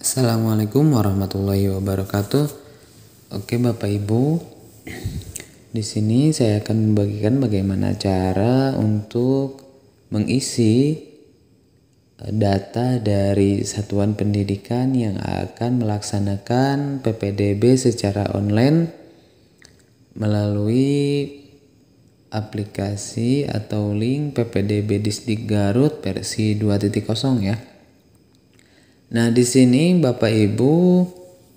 Assalamualaikum warahmatullahi wabarakatuh. Oke Bapak Ibu, di sini saya akan membagikan bagaimana cara untuk mengisi data dari satuan pendidikan yang akan melaksanakan PPDB secara online melalui aplikasi atau link PPDB Disdik Garut versi 2.0 ya. Nah, di sini Bapak Ibu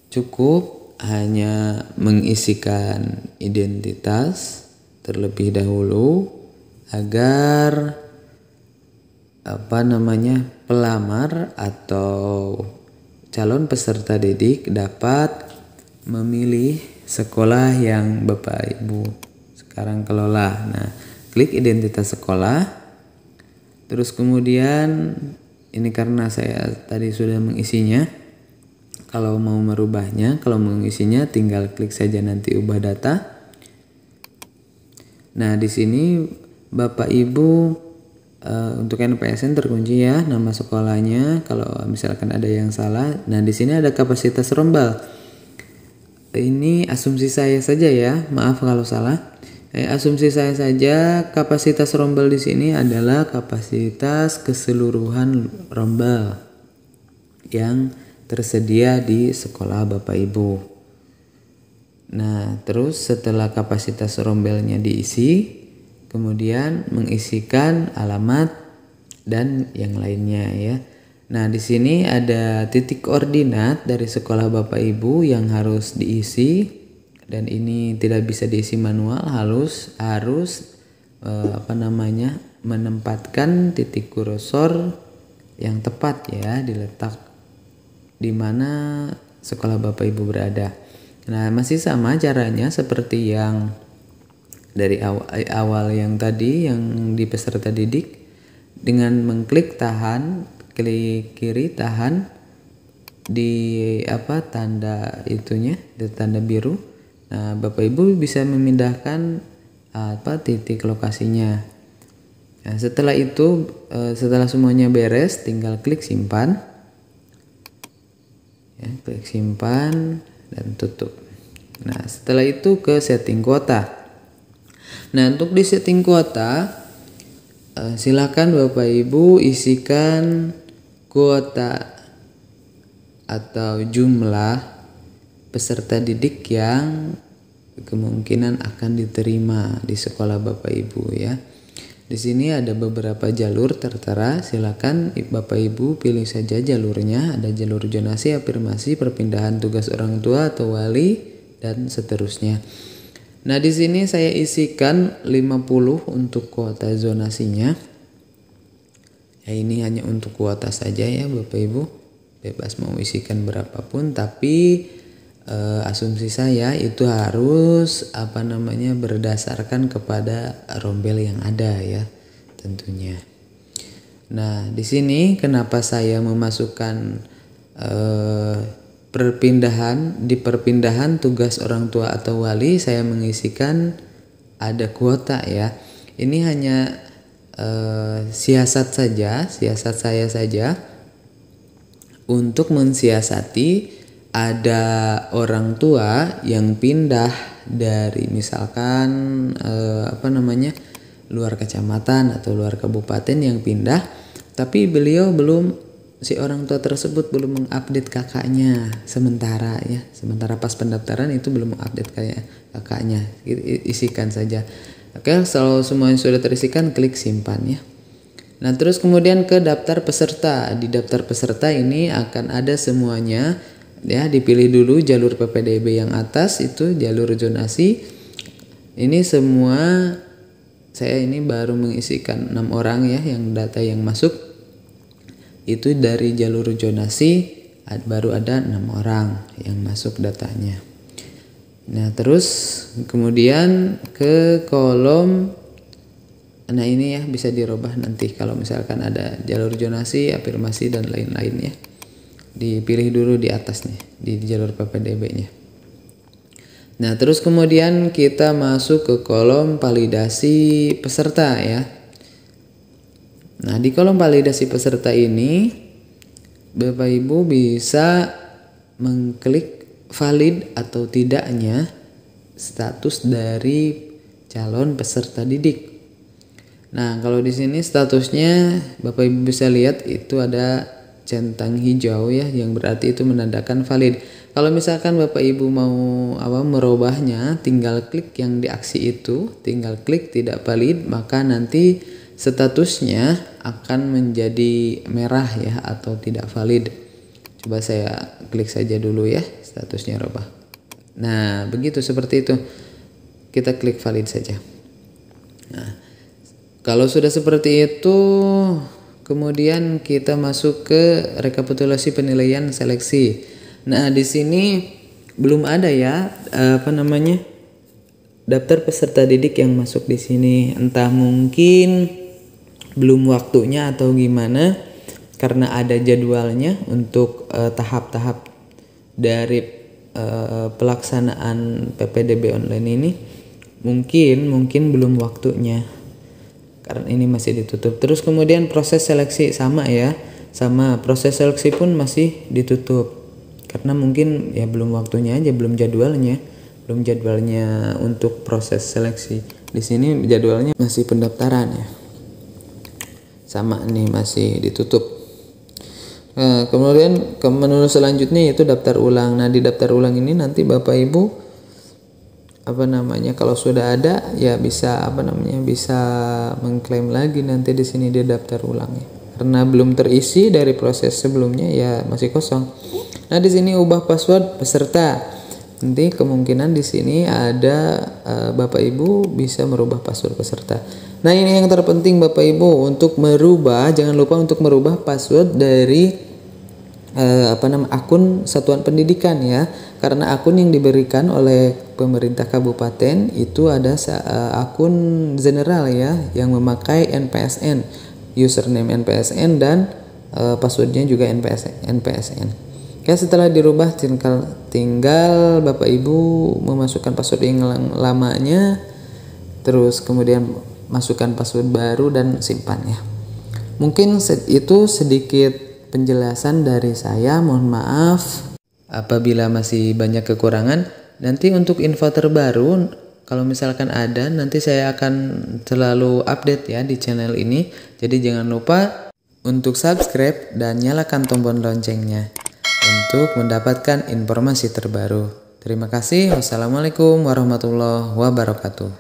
cukup hanya mengisikan identitas terlebih dahulu agar pelamar atau calon peserta didik dapat memilih sekolah yang Bapak Ibu sekarang kelola. Nah, klik identitas sekolah. Terus kemudian ini karena saya tadi sudah mengisinya. Kalau mau merubahnya, kalau mengisinya tinggal klik saja nanti ubah data. Nah, di sini Bapak Ibu untuk NPSN terkunci ya nama sekolahnya. Kalau misalkan ada yang salah, nah di sini ada kapasitas rombal. Ini asumsi saya saja ya, maaf kalau salah. Asumsi saya saja kapasitas rombal di sini adalah kapasitas keseluruhan rombal yang tersedia di sekolah Bapak Ibu. Nah, terus setelah kapasitas rombelnya diisi, kemudian mengisikan alamat dan yang lainnya ya. Nah, di sini ada titik koordinat dari sekolah Bapak Ibu yang harus diisi. Dan ini tidak bisa diisi manual, harus menempatkan titik kursor yang tepat ya, diletak di mana sekolah Bapak Ibu berada. Nah, masih sama caranya seperti yang dari awal yang tadi yang di peserta didik, dengan mengklik tahan, klik kiri tahan di tanda itunya, di tanda biru. Nah, Bapak Ibu bisa memindahkan titik lokasinya. Nah, setelah itu, setelah semuanya beres, tinggal klik simpan. Ya, klik simpan dan tutup. Nah, setelah itu ke setting kuota. Nah, untuk di setting kuota, silakan Bapak Ibu isikan kuota atau jumlah peserta didik yang kemungkinan akan diterima di sekolah Bapak Ibu ya. Di sini ada beberapa jalur tertera, silakan Bapak Ibu pilih saja jalurnya. Ada jalur zonasi, afirmasi, perpindahan tugas orang tua atau wali dan seterusnya. Nah, di sini saya isikan 50 untuk kuota zonasinya. Ya, ini hanya untuk kuota saja ya Bapak Ibu. Bebas mau isikan berapapun, tapi asumsi saya itu harus berdasarkan kepada rombel yang ada ya tentunya. Nah, di sini kenapa saya memasukkan perpindahan tugas orang tua atau wali, saya mengisikan ada kuota ya. Ini hanya siasat saya saja untuk mensiasati ada orang tua yang pindah dari misalkan luar kecamatan atau luar kabupaten yang pindah, tapi si orang tua tersebut belum mengupdate kakaknya sementara pas pendaftaran itu belum mengupdate kakaknya. Isikan saja. Oke, kalau semuanya sudah terisikan, klik simpan ya. Nah, terus kemudian ke daftar peserta. Di daftar peserta ini akan ada semuanya. Ya, dipilih dulu jalur PPDB yang atas, itu jalur zonasi. Ini semua saya ini baru mengisikan 6 orang ya, yang data yang masuk itu dari jalur zonasi baru ada 6 orang yang masuk datanya. Nah, terus kemudian ke kolom, nah ini ya bisa dirubah nanti kalau misalkan ada jalur zonasi, afirmasi dan lain-lain ya. Dipilih dulu di atas nih, di jalur PPDB-nya. Nah, terus kemudian kita masuk ke kolom validasi peserta ya. Nah, di kolom validasi peserta ini Bapak Ibu bisa mengklik valid atau tidaknya status dari calon peserta didik. Nah, kalau di sini statusnya Bapak Ibu bisa lihat itu ada centang hijau ya, yang berarti itu menandakan valid. Kalau misalkan Bapak Ibu mau merubahnya, tinggal klik yang di aksi itu, tinggal klik tidak valid, maka nanti statusnya akan menjadi merah ya, atau tidak valid. Coba saya klik saja dulu ya, statusnya rubah. Nah, begitu, seperti itu. Kita klik valid saja. Nah, kalau sudah seperti itu, kemudian kita masuk ke rekapitulasi penilaian seleksi. Nah, di sini belum ada ya daftar peserta didik yang masuk di sini. Entah mungkin belum waktunya atau gimana, karena ada jadwalnya untuk tahap-tahap dari pelaksanaan PPDB online ini. Mungkin belum waktunya, karena ini masih ditutup. Terus kemudian proses seleksi sama proses seleksi pun masih ditutup, karena mungkin ya belum waktunya aja, belum jadwalnya untuk proses seleksi. Di sini jadwalnya masih pendaftaran ya, sama nih masih ditutup. Kemudian ke menu selanjutnya yaitu daftar ulang. Nah, di daftar ulang ini nanti Bapak Ibu kalau sudah ada ya bisa bisa mengklaim lagi nanti di sini di daftar ulang ya. Karena belum terisi dari proses sebelumnya ya masih kosong. Nah, di sini ubah password peserta. Nanti kemungkinan di sini ada Bapak Ibu bisa merubah password peserta. Nah, ini yang terpenting Bapak Ibu, untuk merubah, jangan lupa untuk merubah password dari akun satuan pendidikan ya, karena akun yang diberikan oleh pemerintah kabupaten itu ada akun general ya, yang memakai NPSN, username NPSN dan passwordnya juga NPSN. Oke, setelah dirubah tinggal Bapak Ibu memasukkan password yang lamanya, terus kemudian masukkan password baru dan simpan ya. Mungkin itu sedikit penjelasan dari saya. Mohon maaf apabila masih banyak kekurangan. Nanti untuk info terbaru kalau misalkan ada, nanti saya akan selalu update ya di channel ini. Jadi jangan lupa untuk subscribe dan nyalakan tombol loncengnya untuk mendapatkan informasi terbaru. Terima kasih. Wassalamualaikum warahmatullahi wabarakatuh.